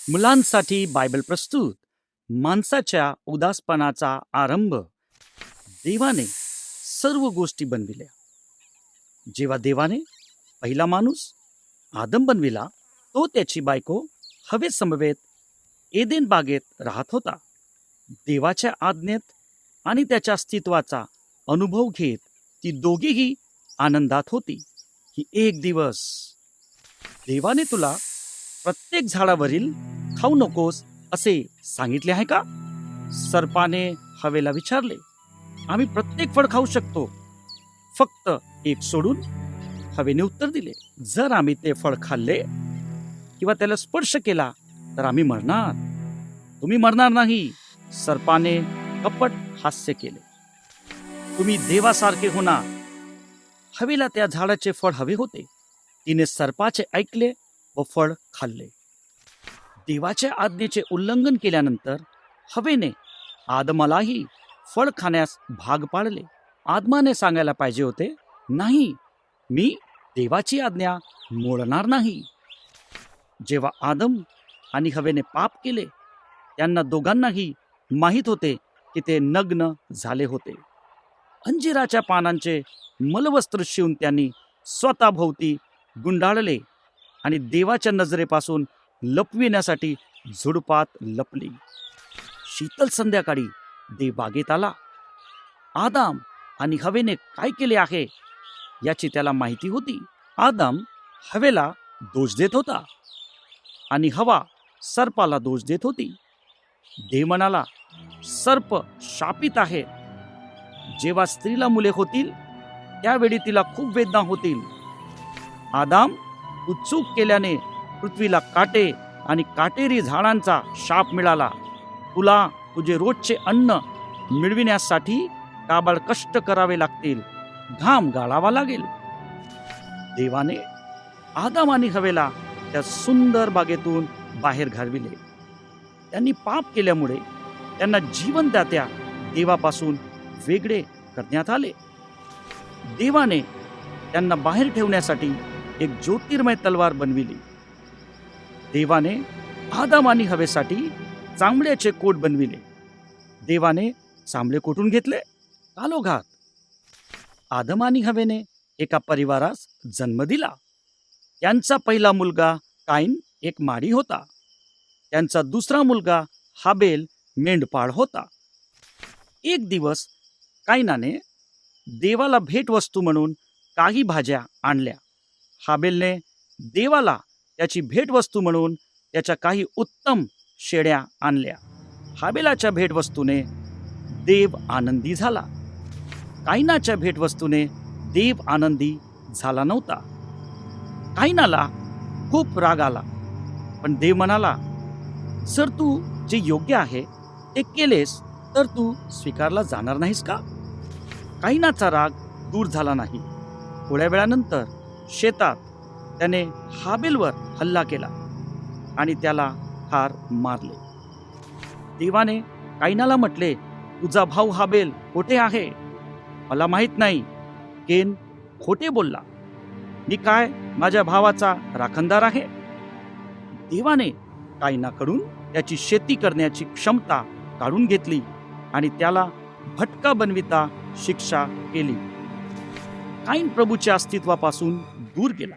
मुलांसाठी बायबल प्रस्तुत माणसाच्या उदासपणाचा आरंभ. देवाने सर्व गोष्टी बनविल्या. जेव्हा देवाने पहिला माणूस आदम बनविला, तो त्याची बायको हवेसमवेत एदेन बागेत राहत होता. देवाच्या आज्ञेत आणि त्याच्या अस्तित्वाचा अनुभव घेत ती दोघीही आनंदात होती. की एक दिवस देवाने तुला प्रत्येक झाडावरील खाऊ नकोस असे सांगितले आहे का? सर्पाने हवेला विचारले. आम्ही प्रत्येक फळ खाऊ शकतो, फक्त एक सोडून. हवेने उत्तर दिले, जर आम्ही ते फळ खाल्ले किंवा त्याला स्पर्श केला तर आम्ही मरणार. तुम्ही मरणार नाही. सर्पाने कपट हास्य केले. तुम्ही देवासारखे होणार. हवेला त्या झाडाचे फळ हवे होते. तिने सर्पाचे ऐकले व फळ खाल्ले. देवाच्या आज्ञेचे उल्लंघन केल्यानंतर हवेने आदमालाही फळ खाण्यास भाग पाडले. आदमाने सांगायला पाहिजे होते, नाही, मी देवाची आज्ञा मोडणार नाही. जेव्हा आदम आणि हवेने पाप केले, त्यांना दोघांनाही माहीत होते की ते नग्न झाले होते. अंजिराच्या पानांचे मलवस्त्र शिवून त्यांनी स्वतःभोवती गुंडाळले आणि देवाच्या नजरेपासून लपविण्यासाठी झुडपात लपली. शीतल संध्याकाळी देव बागेत आला. आदाम आणि हवेने काय केले आहे याची त्याला माहिती होती. आदाम हवेला दोष देत होता आणि हवा सर्पाला दोष देत होती. देव म्हणाला, सर्प शापित आहे. जेव्हा स्त्रीला मुले होतील त्यावेळी तिला खूप वेदना होतील. आदाम, तू चूक केल्याने पृथ्वीला काटे आणि काटेरी झाडांचा शाप मिळाला. तुला तुझे रोजचे अन्न मिळविण्यासाठी काबाड कष्ट करावे लागतील, घाम गाळावा लागेल. देवाने आदाम आणि हवेला त्या सुंदर बागेतून बाहेर घालविले. त्यांनी पाप केल्यामुळे त्यांना जीवनदात्या देवापासून वेगळे करण्यात आले. देवाने त्यांना बाहेर ठेवण्यासाठी एक ज्योतिर्मय तलवार बनविली. देवाने आदाम आणि हवेसाठी चांबड्याचे कोट बनविले. देवाने चांबडे कोठून घेतले? कालोघात. आदम आणि हवेने एका परिवारास जन्म दिला. त्यांचा पहिला मुलगा काईन एक माडी होता. त्यांचा दुसरा मुलगा हाबेल मेंढपाळ होता. एक दिवस काईनाने देवाला भेटवस्तू म्हणून काही भाज्या आणल्या. हाबेलने देवाला त्याची भेटवस्तू म्हणून त्याच्या काही उत्तम शेळ्या आणल्या. हाबेलाच्या भेटवस्तूने देव आनंदी झाला. काईनाच्या भेटवस्तूने देव आनंदी झाला नव्हता. काईनाला खूप राग आला, पण देव म्हणाला, जर तू जे योग्य आहे ते केलेस तर तू स्वीकारला जाणार नाहीस का? काईनाचा राग दूर झाला नाही. थोड्या वेळानंतर शेतात त्याने हाबेलवर हल्ला केला आणि त्याला ठार मारले. देवाने काईनाला म्हटले, तुझा भाऊ हाबेल कोठे आहे? मला माहित नाही. केन खोटे बोलला. मी काय माझ्या भावाचा राखणदार आहे? देवाने काईनाकडून त्याची शेती करण्याची क्षमता काढून घेतली आणि त्याला भटका बनविता शिक्षा केली. काईन प्रभूच्या अस्तित्वापासून दूर गेला.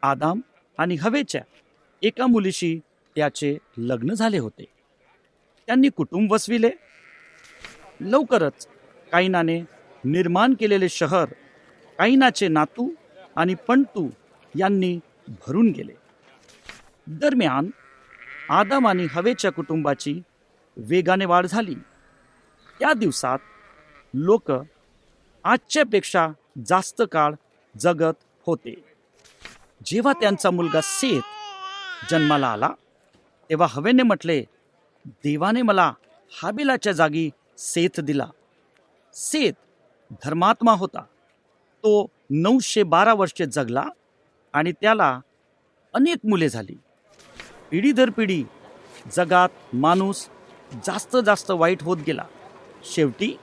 आदाम आणि हवेच्या एका मुलीशी त्याचे लग्न झाले होते. त्यांनी कुटुंब वसविले. लवकरच काईनाने निर्माण केलेले शहर काईनाचे नातू आणि पणतू यांनी भरून गेले. दरम्यान आदाम आणि हवेच्या कुटुंबाची वेगाने वाढ झाली. त्या दिवसात लोक आजच्यापेक्षा जास्त काळ जगत होते. जेव्हा त्यांचा मुलगा सेत जन्माला आला तेव्हा हवेने म्हटले, देवाने मला हाबेलाच्या जागी सेत दिला. सेत धर्मात्मा होता. तो 912 वर्षे जगला आणि त्याला अनेक मुले झाली. पिढी दर पिढी जगात माणूस जास्त वाईट होत गेला. शेवटी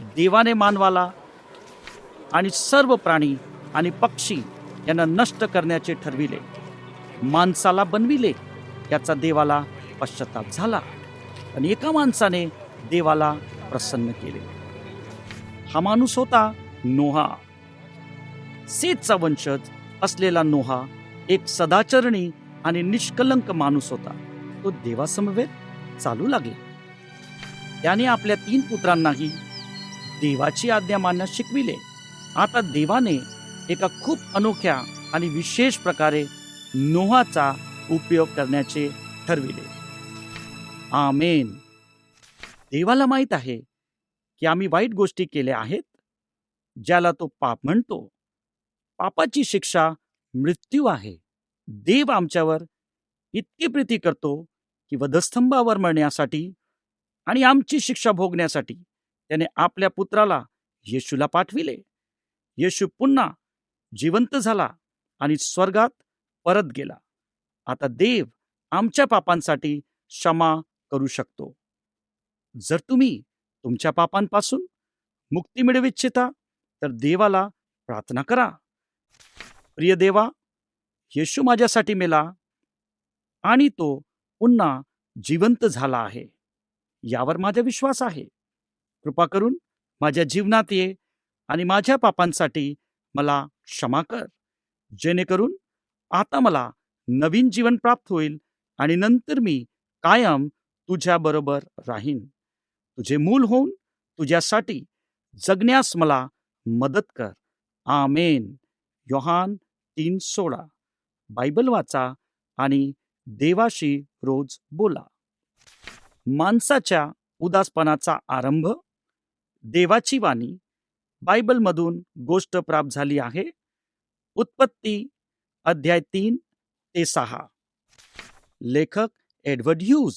देवाने मानवाला आणि सर्व प्राणी आणि पक्षी यांना नष्ट करण्याचे ठरविले. माणसाला बनविले याचा देवाला पश्चाताप झाला आणि एका माणसाने देवाला प्रसन्न केले. हा माणूस होता नोहा. सेतचा वंशज असलेला नोहा एक सदाचरणी आणि निष्कलंक माणूस होता. तो देवासमवेत चालू लागला. त्याने आपल्या 3 पुत्रांनाही देवाची आज्ञा मानण्यास शिकविले. आता देवाने एका खूप अनोख्या आणि विशेष प्रकारे नोहाचा उपयोग करण्याचे ठरविले. आमेन. देवाला माहीत आहे की आम्ही वाईट गोष्टी केल्या आहेत, ज्याला तो पाप म्हणतो. पापाची शिक्षा मृत्यू आहे. देव आमच्यावर इतकी प्रीती करतो की वधस्तंभावर मरण्यासाठी आणि आमची शिक्षा भोगण्यासाठी त्याने आपल्या पुत्राला येशूला पाठविले. येशू पुन्हा जिवंत झाला आणि स्वर्गात परत गेला. आता देव आमच्या पापांसाठी क्षमा करू शकतो. जर तुम्ही तुमच्या पापांपासून मुक्ती मिळवू इच्छिता तर देवाला प्रार्थना करा. प्रिय देवा, येशू माझ्यासाठी मेला आणि तो पुन्हा जिवंत झाला आहे. यावर माझा विश्वास आहे. कृपा करून माझ्या जीवनात ये आणि माझ्या पापांसाठी मला क्षमा कर, जेणेकरून आता मला नवीन जीवन प्राप्त होईल आणि नंतर मी कायम तुझ्याबरोबर राहीन. तुझे मूल होऊन तुझ्यासाठी जगण्यास मला मदत कर. आमेन. योहान 3:16. बायबल वाचा आणि देवाशी रोज बोला. माणसाच्या उदासपणाचा आरंभ. देवाची वाणी. बायबलमधून गोष्ट प्राप्त झाली आहे. उत्पत्ती अध्याय 3 ते 6. लेखक एडवर्ड ह्यूज.